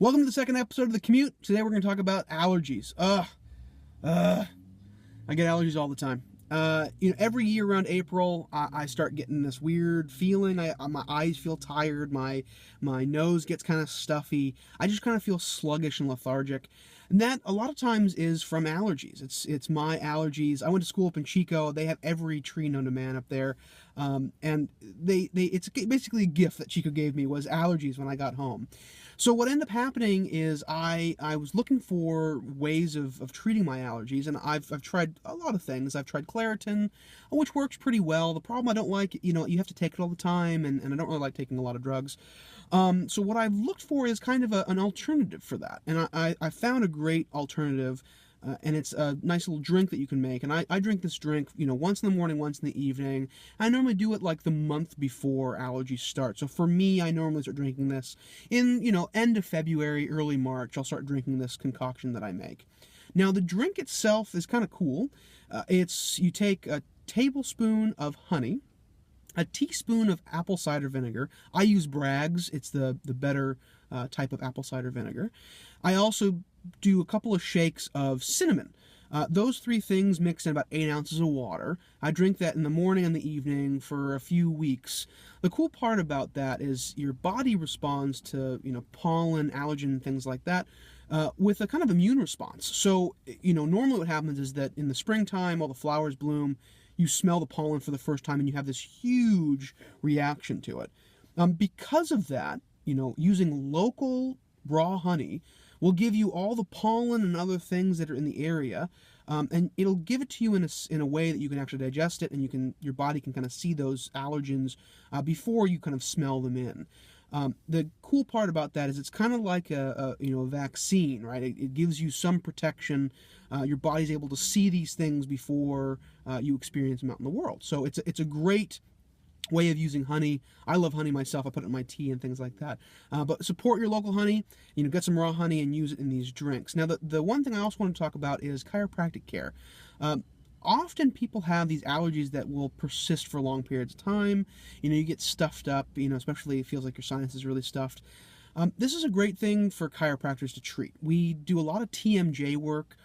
Welcome to the second episode of The Commute. Today we're going to talk about allergies. I get allergies all the time. Every year around April, I start getting this weird feeling. My eyes feel tired. My nose gets kind of stuffy. I just kind of feel sluggish and lethargic. And that a lot of times is from allergies. It's my allergies. I went to school up in Chico. They have every tree known to man up there. And it's basically a gift that Chico gave me was allergies when I got home. So what ended up happening is I was looking for ways of treating my allergies, and I've tried a lot of things. I've tried Claritin, which works pretty well. The problem I don't like, you have to take it all the time, and I don't really like taking a lot of drugs. So what I've looked for is kind of an alternative for that, and I found a great alternative. And it's a nice little drink that you can make. And I drink this drink, once in the morning, once in the evening. I normally do it like the month before allergies start. So for me, I normally start drinking this in, end of February, early March. I'll start drinking this concoction that I make. Now, the drink itself is kind of cool. You take a tablespoon of honey, a teaspoon of apple cider vinegar. I use Bragg's. It's the better type of apple cider vinegar. I also do a couple of shakes of cinnamon. Those three things mixed in about 8 ounces of water. I drink that in the morning and the evening for a few weeks. The cool part about that is your body responds to, pollen, allergen, things like that, with a kind of immune response. So, normally what happens is that in the springtime, all the flowers bloom, you smell the pollen for the first time and you have this huge reaction to it. Because of that, using local raw honey will give you all the pollen and other things that are in the area, and it'll give it to you in a way that you can actually digest it, and your body can kind of see those allergens before you kind of smell them in. The cool part about that is it's kind of like a vaccine, right? It gives you some protection. Your body's able to see these things before you experience them out in the world. So it's a great way of using honey. I love honey myself. I put it in my tea and things like that. But support your local honey. Get some raw honey and use it in these drinks. Now, the one thing I also want to talk about is chiropractic care. Often people have these allergies that will persist for long periods of time. You get stuffed up, especially it feels like your sinus is really stuffed. This is a great thing for chiropractors to treat. We do a lot of TMJ work.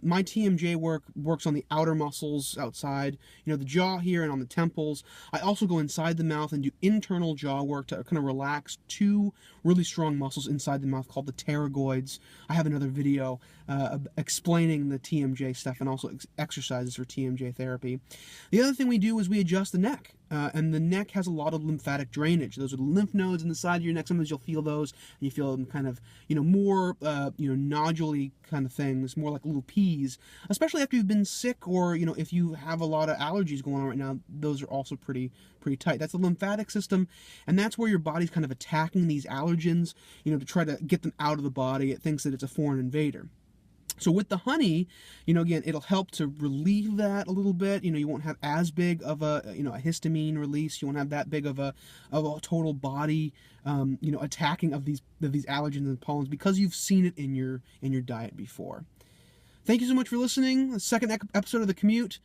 My TMJ work works on the outer muscles outside, the jaw here and on the temples. I also go inside the mouth and do internal jaw work to kind of relax two really strong muscles inside the mouth called the pterygoids. I have another video explaining the TMJ stuff and also exercises for TMJ therapy. The other thing we do is we adjust the neck. And the neck has a lot of lymphatic drainage. Those are the lymph nodes in the side of your neck. Sometimes you'll feel those, and you feel them kind of, more, nodule-y kind of things, more like little peas. Especially after you've been sick, or if you have a lot of allergies going on right now, those are also pretty tight. That's the lymphatic system, and that's where your body's kind of attacking these allergens, to try to get them out of the body. It thinks that it's a foreign invader. So with the honey, again, it'll help to relieve that a little bit. You won't have as big of a histamine release. You won't have that big of a total body, attacking of these allergens and pollens because you've seen it in your diet before. Thank you so much for listening. The second episode of The Commute.